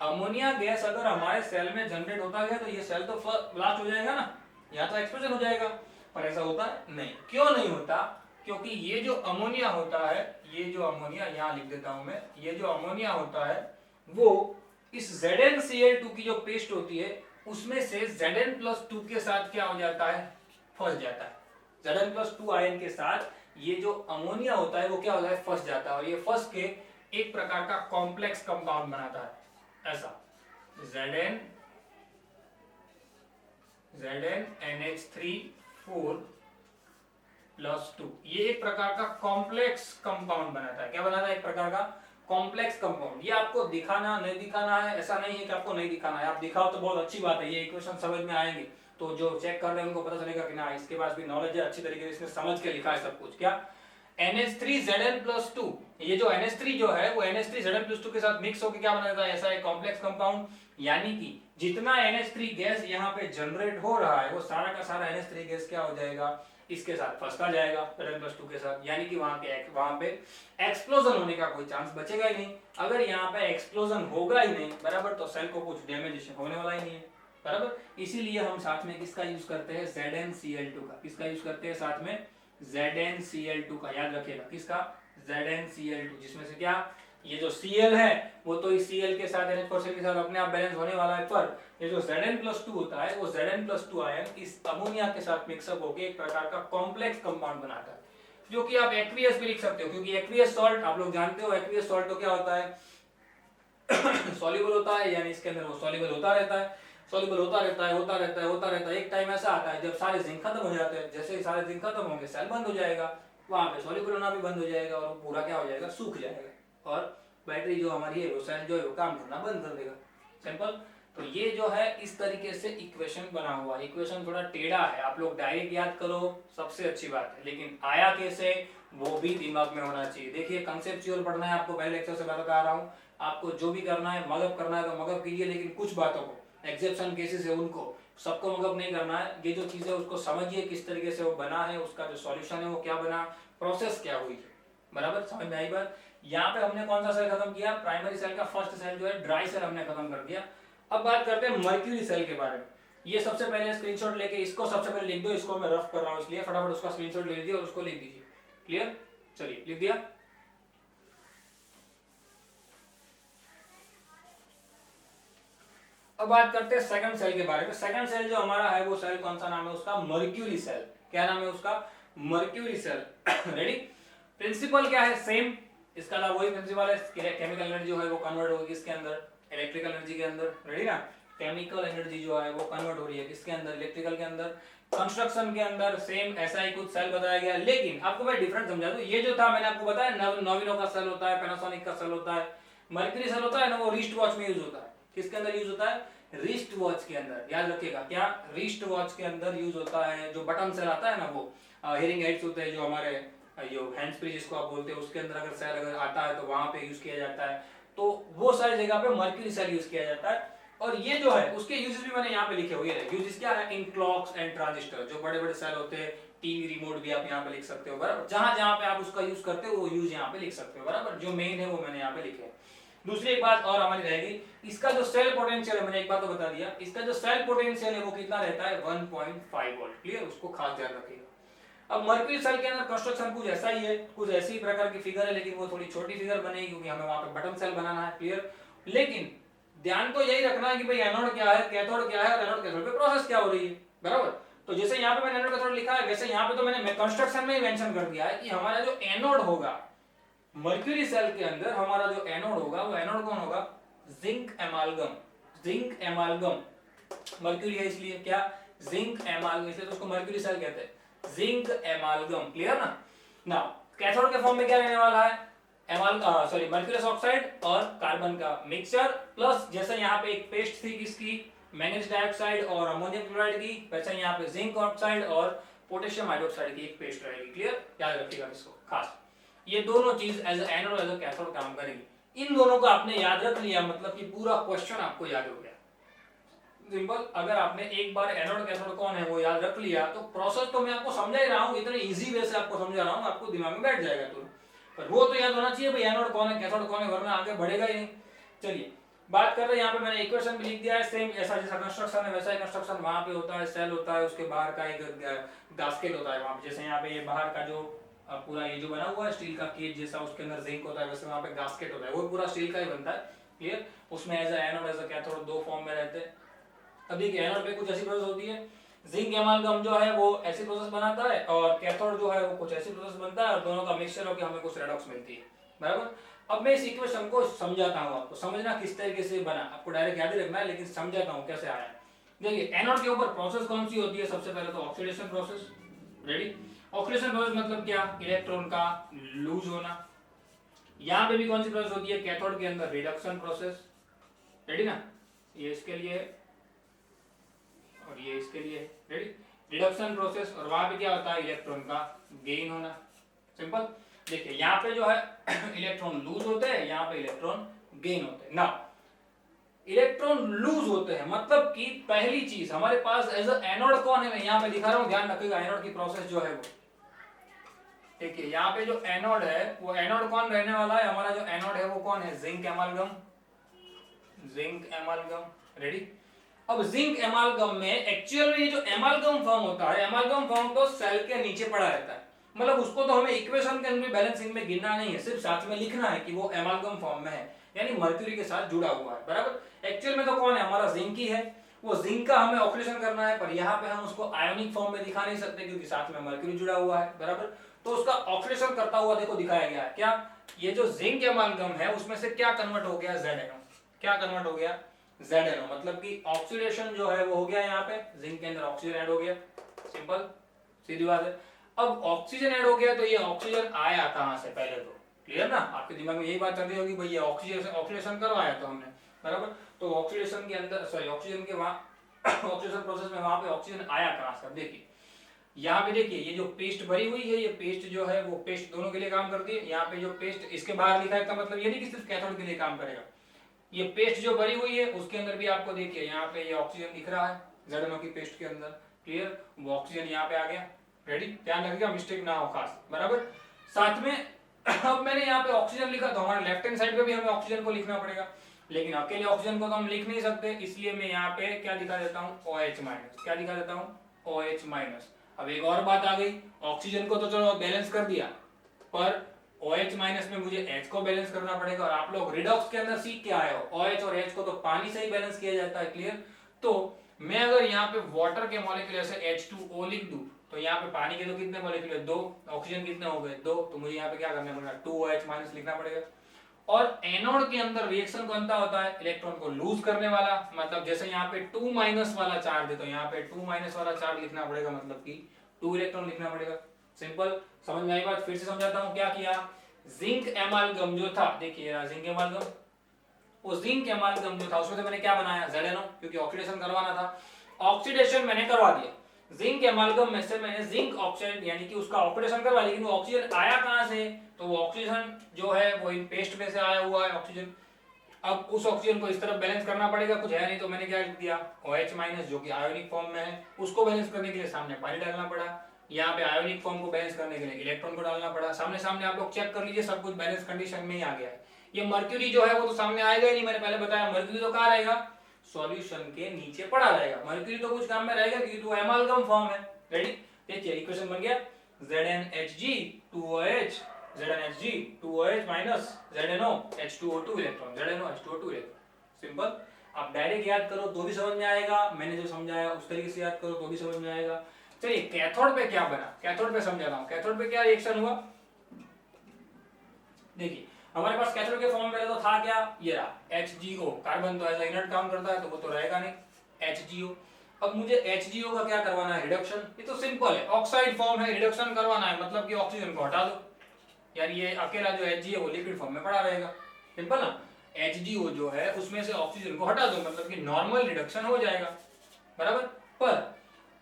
अमोनिया गैस अगर हमारे सेल में जनरेट होता गया तो ये सेल तो ब्लास्ट हो जाएगा ना, या तो एक्सप्लोजन हो जाएगा, पर ऐसा होता है नहीं। क्यों नहीं होता, क्योंकि ये जो अमोनिया होता है, ये जो अमोनिया यहाँ लिख देता हूं मैं, ये जो अमोनिया होता है वो इस ZnCl2 की जो पेस्ट होती है उसमें से Zn+2 के साथ क्या हो जाता है, फंस जाता है। Zn+2 आयन के साथ ये जो अमोनिया होता है वो क्या होता है, फंस जाता है, और ये फंस के एक प्रकार का कॉम्प्लेक्स कंपाउंड बनाता है, ऐसा ZnNH3 4+2, ये एक प्रकार का कॉम्प्लेक्स कंपाउंड बनाता है। क्या बनाता है, एक प्रकार का कॉम्प्लेक्स कंपाउंड। ये आपको दिखाना नहीं दिखाना है, ऐसा नहीं है कि आपको नहीं दिखाना है, आप दिखाओ तो बहुत अच्छी बात है, ये इक्वेशन समझ में आएंगे तो जो चेक कर रहे हैं उनको पता चलेगा कि ना इसके पास भी नॉलेज है, अच्छी तरीके से इसने समझ के लिखा है सब कुछ। क्या NH3Zn+2, ये जो NH3 जो है वो NH3Zn+2 के साथ मिक्स होकर क्या बना देता है, ऐसा एक कॉम्प्लेक्स कंपाउंड। यानी कि जितना NH3 गैस यहाँ पे जनरेट हो रहा है वो सारा का सारा NH3 गैस क्या हो जाएगा, इसके साथ फंसता जाएगा Zn+2 के साथ, यानी कि वहां पे एक्सप्लोजन होने का कोई चांस बचेगा ही नहीं। अगर यहाँ पे एक्सप्लोजन होगा ही नहीं बराबर, तो सेल को कुछ डैमेज होने वाला ही नहीं है बराबर। इसीलिए हम साथ में किसका यूज करते हैं, ZnCl2 का। किसका यूज करते हैं साथ में, ZnCl2 का। याद रखिएगा किसका, ZnCl2, जिसमें से क्या, ये जो Cl है वो तो इस Cl के साथ NH4 के साथ अपने आप बैलेंस होने वाला है, पर ये जो Zn+2 होता है वो Zn+2 आयन इस अमोनिया के साथ मिक्सअप होकर एक प्रकार का कॉम्प्लेक्स कंपाउंड बनाता है, जो कि आप एक्वियस भी लिख सकते हो, क्योंकि एक्वियस सॉल्ट आप लोग जानते हो, एक्वियस सॉल्ट तो क्या होता है सॉल्युबल होता है, यानी इसके अंदर वो सॉल्युबल होता रहता है, सॉल्युबल होता रहता है। एक टाइम ऐसा आता है जब सारे जिंक खत्म हो जाते हैं, जैसे ही सारे जिंक खत्म होंगे सेल बंद हो जाएगा, वहां पे सॉल्युबल होना भी बंद हो जाएगा और पूरा क्या हो जाएगा, सूख जाएगा, और बैटरी जो हमारी है वो सेल जो है वो काम करना बंद कर देगा। सिंपल। तो ये जो है इस तरीके से इक्वेशन बना हुआ है। इक्वेशन थोड़ा टेढ़ा है, आप लोग डायरेक्ट याद करो सबसे अच्छी बात है, लेकिन आया कैसे वो भी दिमाग में होना चाहिए। देखिए कंसेप्चुअल पढ़ना है आपको, पहले लेक्चर से बता रहा हूँ, आपको जो भी करना है मगअप करना है तो मगअप कीजिए, लेकिन कुछ बातों को, एक्सेप्शन केसेस है उनको सबको मगअप नहीं करना है। ये जो चीज है उसको समझिए किस तरीके से वो बना है, उसका जो सॉल्यूशन है वो क्या बना, प्रोसेस क्या हुई है, बराबर समझ में आई बात। यहाँ पे हमने कौन सा सेल खत्म किया, प्राइमरी सेल का फर्स्ट सेल जो है ड्राई सेल हमने खत्म कर दिया। अब बात करते हैं मर्क्यूरी सेल के बारे में। ये सबसे पहले स्क्रीनशॉट लेके इसको सबसे पहले लिख दो, इसको मैं रफ कर रहा हूँ इसलिए फटाफट उसका स्क्रीनशॉट ले लीजिए और उसको लिख दीजिए। क्लियर, चलिए लिख दिया। अब बात करते हैं सेकंड सेल के बारे में। सेकंड सेल जो हमारा है वो सेल कौन सा नाम है उसका, मर्क्यूरी सेल। क्या नाम है उसका, मर्क्यूरी सेल। रेडी, प्रिंसिपल क्या है, सेम, इसका ना वही प्रिंसिपल है, केमिकल एनर्जी जो है वो कन्वर्ट होगी किसके अंदर, इलेक्ट्रिकल एनर्जी के अंदर। रेडी ना, केमिकल एनर्जी जो है वो कन्वर्ट हो रही है किसके अंदर, इलेक्ट्रिकल के अंदर। कंस्ट्रक्शन के अंदर सेम ऐसा ही कुछ सेल बताया गया, लेकिन आपको मैं डिफरेंट समझा दूं। ये जो था मैंने आपको बताया नॉविनो का सेल होता है, पैनासोनिक का सेल होता है, मर्क्यूरी सेल होता है ना वो रिस्ट वॉच में यूज होता है। किसके अंदर यूज होता है, रिस्ट वॉच के अंदर। याद रखिएगा क्या, रिस्ट वॉच के अंदर यूज होता है। जो बटन सेल आता है ना वो हियरिंग एड्स होते हैं जो हमारे यो हैंड्स फ्री जिसको आप बोलते हैं, उसके अंदर अगर सेल अगर आता है तो वहां पे यूज किया जाता है। तो वो सारी जगह पे मर्क्यूरी सेल यूज किया जाता है। और ये जो है उसके यूजेस भी मैंने यहाँ पे लिखे हुए हैं। यूजेस क्या है, इन क्लॉक्स एंड ट्रांजिस्टर, जो बड़े बड़े सेल होते हैं, टीवी रिमोट भी आप यहाँ पे लिख सकते हो बराबर। जहां जहां पे आप उसका यूज करते हो वो यूज यहाँ पे लिख सकते हो बराबर। जो मेन है वो मैंने यहाँ पे लिखे है। दूसरी एक बात और हमारी रहेगी, इसका जो सेल पोटेंशियल है, मैंने एक बात तो बता दिया, इसका जो सेल पोटेंशियल है वो कितना रहता है, 1.5 वोल्ट। क्लियर, उसको खास ध्यान रखिएगा। अब मर्क्यूरी सेल के अंदर कंस्ट्रक्शन कुछ ऐसा ही है, कुछ ऐसी प्रकार की फिगर है, लेकिन वो थोड़ी छोटी फिगर बनेगी क्योंकि हमें वहां पे बटन सेल बनाना है। क्लियर, लेकिन ध्यान तो यही रखना है कि भाई एनोड क्या है, कैथोड क्या है, और एनोड कैथोड पे प्रोसेस क्या हो रही है बराबर। तो जैसे यहाँ पे मैंने एनोड कैथोड लिखा है, वैसे यहाँ पे तो मैंने कंस्ट्रक्शन में ही मेंशन कर दिया है कि हमारा जो एनोड होगा मर्क्यूरी सेल के अंदर, हमारा जो एनोड होगा वो एनोड कौन होगा, जिंक एमालगम। जिंक एमालगम, मर्क्यूरी है इसलिए क्या, जिंक एमालगम, इसलिए तो उसको मर्क्यूरी सेल कहते हैं, जिंक एमालगम। क्लियर ना। नाउ कैथोड के फॉर्म में क्या रहने वाला है, मर्क्यूरियस ऑक्साइड और कार्बन का मिक्सचर, प्लस जैसे यहाँ पे एक पेस्ट थी किसकी, मैंगनीज डाइऑक्साइड और अमोनियम क्लोराइड की, वैसे यहाँ पे जिंक ऑक्साइड और पोटेशियम हाइड्रोक्साइड की एक पेस्ट रहेगी। क्लियर, याद रखिएगा इसको खास। ये दोनों चीज एज एनोड एज कैथोड काम करेगी। इन दोनों को आपने याद रख लिया, मतलब कि पूरा क्वेश्चन आपको याद हो गया। सिंपल, अगर आपने एक बार एनोड कैथोड कौन है वो याद रख लिया तो प्रोसेस तो मैं आपको समझा ही रहा हूँ, इतने इजी वे से आपको समझा रहा हूँ, आपको दिमाग में बैठ जाएगा तुरंत। पर वो तो याद होना चाहिए भाई एनोड कौन है, कैथोड कौन है, वरना आगे बढ़ेगा ही नहीं। चलिए बात कर रहे हैं, यहाँ पे मैंने इक्वेशन भी लिख दिया है, सेम ऐसा जैसा कंस्ट्रक्शन है वैसा ही कंस्ट्रक्शन वहां पे होता है, सेल होता है, उसके बाहर का एक गास्केट होता है वहां पे। जैसे यहाँ पे ये बाहर का जो पूरा ये जो बना हुआ है स्टील का केज जैसा, उसके अंदर जिंक होता है, वैसे वहां पे गास्केट होता है, वो पूरा स्टील का ही बनता है। क्लियर, उसमें एज एनोड एज कैथोड दो फॉर्म में रहते हैं। अभी एनोड पे कुछ ऐसी प्रोसेस होती है, जिंक एमालगम जो है वो ऐसी प्रोसेस बनाता है, और कैथोड जो है वो कुछ ऐसी प्रोसेस बनता है, और दोनों का मिक्सचर होकर हमें कुछ रेडॉक्स मिलती है बराबर। अब मैं इस इक्वेशन को समझाता हूं, आपको समझना किस तरीके से बना, आपको डायरेक्ट याद ही रखना है, लेकिन समझाता हूं कैसे आया। देखिए एनोड के ऊपर प्रोसेस कौन सी होती है, सबसे पहले तो oxidation process. Ready, oxidation process मतलब क्या, इलेक्ट्रॉन का लूज होना। यहां पे भी कौन सी प्रोसेस होती है, कैथोड के अंदर रिडक्शन प्रोसेस। रेडी ना, ये इसके लिए और ये इसके लिए। रेडी, रिडक्शन प्रोसेस, और वहां पे क्या होता है, इलेक्ट्रॉन का गेन होना। सिंपल, देखिए यहाँ पे जो है इलेक्ट्रॉन लूज होते हैं, यहाँ पे इलेक्ट्रॉन गेन होते हैं। ना इलेक्ट्रॉन लूज होते हैं, मतलब कि पहली चीज हमारे पास एज अ एनोड कौन है, मैं यहाँ पे दिखा रहा हूँ, ध्यान रखिएगा एनोड की प्रोसेस जो है वो। देखिए यहाँ पे जो एनोड है वो एनोड कौन रहने वाला है, हमारा जो एनोड है वो कौन है, जिंक एमालगम, जिंक एमालगम। रेडी। अब जिंक एमालगम में एक्चुअल में ये जो एमालगम फॉर्म होता है, एमालगम फॉर्म तो सेल के नीचे पड़ा रहता है, मतलब उसको तो हमें इक्वेशन के अंदर बैलेंसिंग में गिनना नहीं है, सिर्फ साथ में लिखना है कि वो एमालगम फॉर्म में है, यानी मर्क्यूरी के साथ जुड़ा हुआ है, बराबर। एक्चुअल में तो कौन है, हमारा जिंक ही है, वो जिंक का हमें ऑक्सीडेशन करना है, पर यहाँ पे हम उसको आयोनिक फॉर्म में दिखा नहीं सकते क्योंकि साथ में मर्क्यूरी जुड़ा हुआ है, बराबर। तो उसका ऑक्सीडेशन करता हुआ देखो दिखाया गया है, क्या ये जो जिंक एमालगम है उसमें से क्या कन्वर्ट हो गया, ZnO, क्या कन्वर्ट हो गया, ZnO, मतलब कि ऑक्सीडेशन जो है वो हो गया, यहाँ पे जिंक के अंदर ऑक्सीजन ऐड हो गया, सिंपल सीधी बात है। अब ऑक्सीजन ऐड हो गया तो ये ऑक्सीजन आया कहां से, पहले तो क्लियर ना, आपके दिमाग में यही बात चल रही होगी भाई ये ऑक्सीडेशन करवाया तो हमने, बराबर। तो ऑक्सीडेशन के अंदर सॉरी ऑक्सीजन के वहां ऑक्सीडेशन प्रोसेस में वहां पे ऑक्सीजन आया कहां से, देखिए यहाँ पे देखिए ये जो पेस्ट भरी हुई है, ये पेस्ट जो है वो पेस्ट दोनों के लिए काम करती है, यहाँ पे जो पेस्ट इसके बाहर लिखा है का मतलब ये नहीं कि सिर्फ कैथोड के लिए काम करेगा, ये पेस्ट जो भरी हुई है उसके अंदर भी आपको देखिए यहाँ पे ये ऑक्सीजन दिख रहा है ZnO की पेस्ट के अंदर, क्लियर, वो ऑक्सीजन यहाँ पे आ गया, रेडी, ध्यान रखिएगा मिस्टेक ना हो खास, बराबर। साथ में अब मैंने यहाँ पे ऑक्सीजन लिखा तो हमारे लेफ्ट हैंड साइड पे भी हमें ऑक्सीजन को लिखना पड़ेगा, लेकिन अकेले ऑक्सीजन को तो हम लिख नहीं सकते, इसलिए मैं यहाँ पे क्या दिखा देता हूँ, OH माइनस, क्या दिखा देता हूँ, OH माइनस। अब एक और बात आ गई, ऑक्सीजन को तो चलो बैलेंस कर दिया, पर OH माइनस में मुझे H को बैलेंस करना पड़ेगा, और आप लोग रिडॉक्स के अंदर सीख के आए हो OH और H को तो पानी से ही बैलेंस किया जाता है, क्लियर। तो मैं अगर यहाँ पे वाटर के मॉलिक्यूल ऐसे H2O लिख दूं तो यहाँ पे पानी के तो कितने मॉलिक्यूल है, 2, ऑक्सीजन कितने हो गए, 2, तो मुझे यहाँ पे क्या करना पड़ेगा, 2OH माइनस लिखना पड़ेगा। और एनोड के अंदर रिएक्शन कौन सा होता है, इलेक्ट्रॉन को लूज करने वाला, मतलब जैसे यहाँ पे 2 माइनस वाला चार्ज है तो यहाँ पे 2 माइनस वाला चार्ज लिखना पड़ेगा, मतलब कि 2 इलेक्ट्रॉन लिखना पड़ेगा, सिंपल। समझ में आई बात, फिर से समझाता हूँ क्या किया, जिंक एमालगम जो था, देखिए जिंक एमालगम, वो जिंक एमालगम जो था उसमें से मैंने क्या बनाया, ZnO, क्योंकि ऑक्सीडेशन करवाना था, ऑक्सीडेशन मैंने करवा दिया, जिंक एमालगम में से मैंने जिंक ऑक्साइड यानी कि उसका ऑक्सीडेशन करवा, लेकिन वो ऑक्सीजन आया कहां से, तो वो ऑक्सीजन जो है वो इन पेस्ट में से आया हुआ है ऑक्सीजन। अब उस ऑक्सीजन को इस तरफ बैलेंस करना पड़ेगा, कुछ है नहीं तो मैंने क्या लिख दिया, OH माइनस जो कि आयोनिक फॉर्म में है, उसको बैलेंस करने के लिए सामने पानी डालना पड़ा, यहाँ पे आयोनिक फॉर्म को बैलेंस करने के लिए इलेक्ट्रॉन को डालना पड़ा, सामने सामने आप लोग चेक कर लीजिए, सब कुछ बैलेंस कंडीशन में ही आ गया है। ये मर्क्यूरी जो है वो तो सामने आएगा ही नहीं, मैंने पहले बताया मर्क्यूरी तो कहाँ रहेगा, सॉल्यूशन के नीचे पड़ा रहेगा, मर्क्यूरी तो कुछ काम में रहेगा क्योंकि तो एमालगम फॉर्म है, रेडी। देखिए इक्वेशन बन गया, ZnHg 2OH, ZnHg 2OH minus ZnO H2O2 electron, ZnO H2O2 electron, simple. आप डायरेक्ट याद करो तो भी समझ में आएगा, मैंने जो समझाया उस तरीके से याद करो तो भी समझ में आएगा। चलिए कैथोड पे क्या बना, कैथोड पे समझा रहा हूं, कैथोड पे क्या रिएक्शन हुआ, देखिए हमारे पास कैथोड के फॉर्म पहले तो था क्या, ये रहा HgO, कार्बन तो एज इनर्ट काम करता है तो वो तो रहेगा नहीं, HgO। अब मुझे HgO का क्या करवाना है, रिडक्शन, ये तो सिंपल है, ऑक्साइड फॉर्म है, रिडक्शन करवाना है, मतलब कि ऑक्सीजन को हटा दो, यार ये अकेला जो Hg है वो लिक्विड फॉर्म में पड़ा रहेगा, सिंपल ना, HgO जो है उसमें से ऑक्सीजन को हटा दो, मतलब कि नॉर्मल रिडक्शन हो जाएगा, बराबर। पर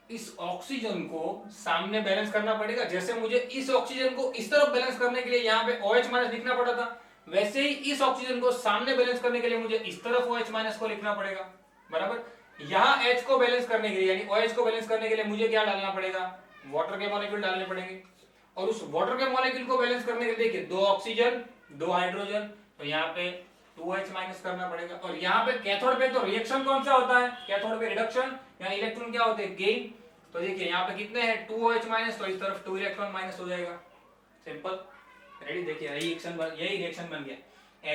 इस ऑक्सीजन को सामने बैलेंस करना पड़ेगा, जैसे मुझे इस ऑक्सीजन को इस तरफ बैलेंस करने के लिए यहाँ पे OH माइनस लिखना पड़ा था, वैसे ही इस ऑक्सीजन को सामने बैलेंस करने के लिए मुझे इस तरफ OH माइनस को लिखना पड़ेगा, बराबर। यहाँ H को बैलेंस करने के लिए यानी OH को बैलेंस करने के लिए मुझे क्या डालना पड़ेगा, वाटर के मॉलिक्यूल डालने पड़ेंगे, और उस वाटर के मॉलिक्यूल को बैलेंस करने के लिए देखिए 2 ऑक्सीजन 2 हाइड्रोजन, तो यहाँ पे 2H माइनस करना पड़ेगा। और यहाँ पे कैथोड पे तो रिएक्शन कौन सा होता है, कैथोड पे रिडक्शन यानी इलेक्ट्रॉन क्या होते हैं, गेन, तो देखिए यहाँ पे कितने हैं 2OH माइनस, तो इस तरफ 2 इलेक्ट्रॉन माइनस हो जाएगा, सिंपल, रेडी। देखिए यही रिएक्शन बन गया,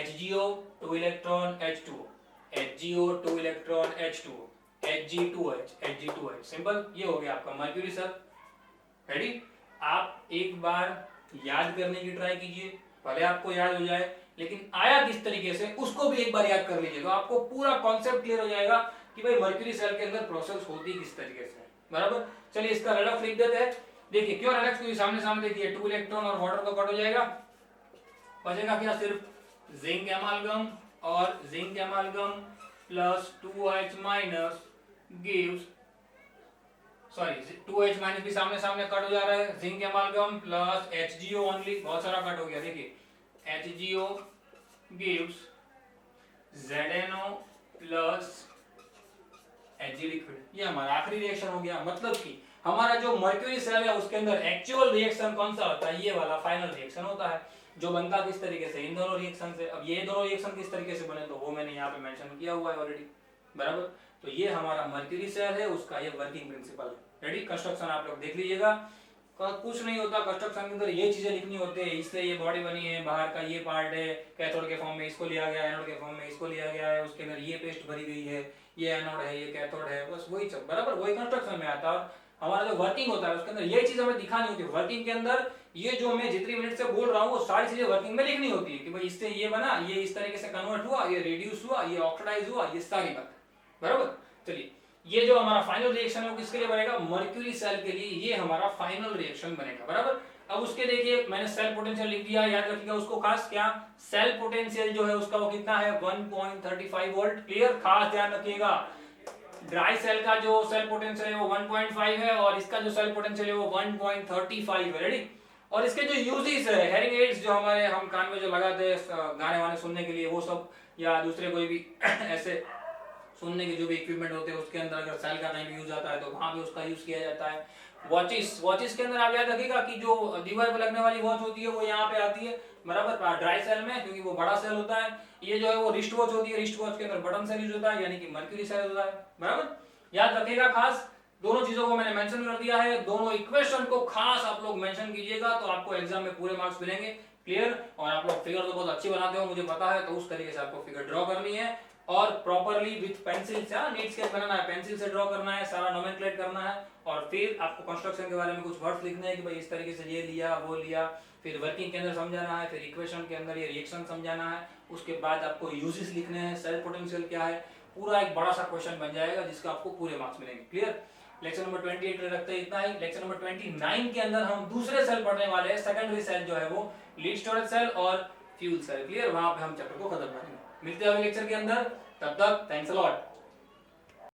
HgO 2 electron H2O, HgO 2 electron H2O, Hg2OH Hg2OH, simple, ये हो गया आपका मर्क्यूरी सर, रेडी। आप एक बार याद करने की ट्राई कीजिए, भले आपको याद हो जाए लेकिन आया किस तरीके से उसको भी एक बार याद कर लीजिए, तो आपको पूरा कॉन्सेप्ट क्लियर हो जाएगा कि भाई मर्क्यूरी सेल के अंदर प्रोसेस होती किस तरीके से, बराबर। चलिए इसका रेडक्स लिख देते हैं, देखिए क्यों रेडक्स, क्योंकि सामने सामने देखिए 2 इलेक्ट्रॉन और वाटर तो कट हो जाएगा, बचेगा क्या, सिर्फ जिंक एमालगम, और zinc एमालगम plus 2OH minus gives, sorry 2H minus भी सामने सामने कट हो जा रहा है, जिंक एमालगम प्लस HgO ओनली, बहुत सारा कट हो गया, देखिए HgO gives ZnO plus Hg liquid. ये हमारा आखिरी रिएक्शन हो गया। मतलब कि हमारा जो मर्क्यूरी सेल है उसके अंदर एक्चुअल रिएक्शन कौन सा होता है, ये वाला फाइनल रिएक्शन होता है, जो बनता किस तरीके से, इन दोनों रिएक्शन से। अब ये दोनों रिएक्शन किस तरीके से बने तो वो मैंने यहाँ पे मेंशन किया हुआ है ऑलरेडी, बराबर। तो ये हमारा मर्क्यूरी सेल है, उसका ये वर्किंग प्रिंसिपल है। रेडी, कंस्ट्रक्शन आप लोग देख लीजिएगा। कुछ नहीं होता कंस्ट्रक्शन के अंदर, ये चीजें लिखनी होती है। इससे ये बॉडी बनी है, बाहर का ये पार्ट है, कैथोड के फॉर्म में इसको लिया गया है, एनोड के फॉर्म में इसको लिया गया है, उसके अंदर ये पेस्ट भरी गई है, ये एनोड है, ये कैथोड है, बस वही सब बराबर, वही कंस्ट्रक्शन में आता है। हमारा जो वर्किंग होता है उसके अंदर ये चीज हमें दिखानी होती है। वर्किंग के अंदर ये जो मैं जितनी मिनट से बोल रहा हूँ वो सारी चीजें वर्किंग में लिखनी होती है कि भाई इससे ये बना, ये इस तरीके से कन्वर्ट हुआ, ये रिड्यूस हुआ, ये ऑक्सीडाइज हुआ, ये सारी बात, बराबर। चलिए, ये जो हमारा फाइनल रिएक्शन है वो किसके लिए बनेगा, मर्क्यूरी सेल के लिए ये हमारा फाइनल रिएक्शन बनेगा, बराबर। अब उसके देखिए मैंने सेल पोटेंशियल लिख दिया, याद रखिएगा उसको खास, क्या सेल पोटेंशियल जो है उसका वो कितना है 1.35 वोल्ट। क्लियर, खास ध्यान रखिएगा। ड्राई सेल का जो सेल पोटेंशियल है वो 1.5 है और इसका जो सेल पोटेंशियल है वो 1.35 है। रेडी, और इसके जो यूजेस है, हेयरिंग एड्स जो हमारे हम कान में जो लगाते हैं गाने वाने सुनने के लिए, वो सब, या दूसरे कोई भी ऐसे सुनने के जो भी इक्विपमेंट होते हैं उसके अंदर अगर सेल का कहीं भी यूज आता है तो वहां भी उसका यूज किया जाता है। वॉचेस के अंदर आप याद रखिएगा कि जो दीवार पर लगने वाली वॉच होती है वो यहाँ पे आती है, बराबर, ड्राई सेल में, क्योंकि वो बड़ा सेल होता है। ये जो है वो रिस्ट वॉच होती है, रिस्ट वॉच के अंदर बटन सेल यूज होता है, यानी कि मर्क्यूरी सेल होता है, बराबर। याद रखिएगा खास, दोनों चीजों को मैंने मेंशन कर दिया है, दोनों इक्वेशन को खास आप लोग मेंशन कीजिएगा तो आपको एग्जाम में पूरे मार्क्स मिलेंगे। क्लियर, और आप लोग फिगर तो बहुत अच्छी बनाते हो मुझे पता है, तो उस तरीके से आपको फिगर ड्रॉ करनी है और प्रॉपर्ली विथ पेंसिल से, नीट स्केच बनाना है, पेंसिल से ड्रॉ करना है, सारा नोमेनक्लेट करना है, और फिर आपको कंस्ट्रक्शन के बारे में कुछ वर्ड्स लिखने हैं कि भाई इस तरीके से ये लिया वो लिया, फिर वर्किंग के अंदर समझाना है, फिर इक्वेशन के अंदर ये रिएक्शन समझाना है, उसके बाद आपको यूजेस लिखने हैं, सेल पोटेंशियल क्या है, पूरा एक बड़ा सा क्वेश्चन बन जाएगा जिसका आपको पूरे मार्क्स मिलेंगे। क्लियर, लेक्चर नंबर 28 रखते हैं इतना ही। लेक्चर नंबर 29 के अंदर हम दूसरे सेल पढ़ने वाले हैं, सेकेंडरी सेल जो है वो लीड स्टोरेज सेल और फ्यूल सेल। क्लियर, वहां पे हम चैप्टर को खत्म करेंगे। मिलते हैं अगले लेक्चर के अंदर, तब तक थैंक्स अ लॉट।